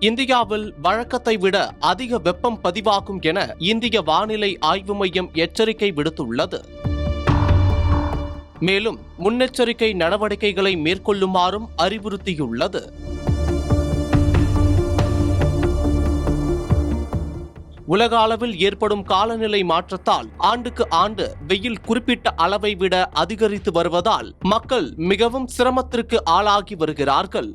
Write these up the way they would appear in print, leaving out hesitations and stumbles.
இந்தியாவில் வழக்கத்தை விட அதிக வெப்பம் பதிவாகும் என இந்திய வானிலை ஆய்வு மையம் எச்சரிக்கை விடுத்துள்ளது. மேலும் முன்னெச்சரிக்கை நடவடிக்கைகளை மேற்கொள்ளுமாறும் அறிவுறுத்தியுள்ளது. உலக அளவில் ஏற்படும் காலநிலை மாற்றத்தால் ஆண்டுக்கு ஆண்டு வெயில் குறிப்பிட்ட அளவை விட அதிகரித்து வருவதால் மக்கள் மிகவும் சிரமத்திற்கு ஆளாகி வருகிறார்கள்.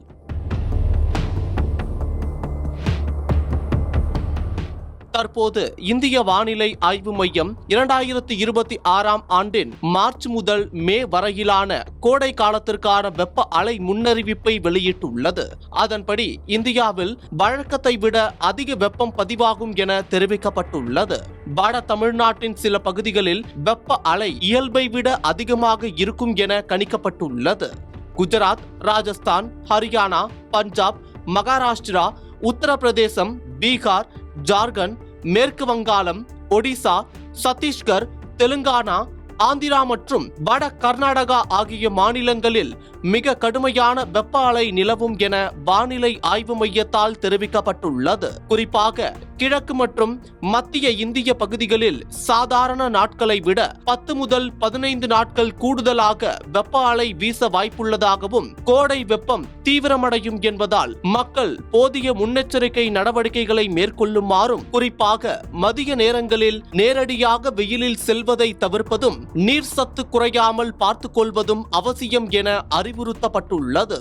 தற்போது இந்திய வானிலை ஆய்வு மையம் 2026ஆம் ஆண்டின் மார்ச் முதல் மே வரையிலான கோடை காலத்திற்கான வெப்ப அலை முன்னறிவிப்பை வெளியிட்டுள்ளது. அதன்படி இந்தியாவில் வழக்கத்தை விட அதிக வெப்பம் பதிவாகும் என தெரிவிக்கப்பட்டுள்ளது. வட தமிழ்நாட்டின் சில பகுதிகளில் வெப்ப அலை இயல்பை விட அதிகமாக இருக்கும் என கணிக்கப்பட்டுள்ளது. குஜராத், ராஜஸ்தான், ஹரியானா, பஞ்சாப், மகாராஷ்டிரா, உத்தரப்பிரதேசம், பீகார், ஜார்க்கண்ட், மேற்கு வங்காளம், ஒடிசா, சத்தீஸ்கர், தெலுங்கானா, ஆந்திரா மற்றும் வட கர்நாடகா ஆகிய மாநிலங்களில் மிக கடுமையான வெப்ப அலை நிலவும் என வானிலை ஆய்வு மையத்தால் தெரிவிக்கப்பட்டுள்ளது. குறிப்பாக கிழக்கு மற்றும் மத்திய இந்திய பகுதிகளில் சாதாரண நாட்களை விட 10 முதல் 15 நாட்கள் கூடுதலாக வெப்ப அலை வீச வாய்ப்புள்ளதாகவும் கோடை வெப்பம் தீவிரமடையும் என்பதால் மக்கள் போதிய முன்னெச்சரிக்கை நடவடிக்கைகளை மேற்கொள்ளுமாறும், குறிப்பாக மதிய நேரங்களில் நேரடியாக வெயிலில் செல்வதை தவிர்ப்பதும் நீர் சத்து குறையாமல் பார்த்துக் கொள்வதும் அவசியம் என அறிவுறுத்தப்பட்டுள்ளது.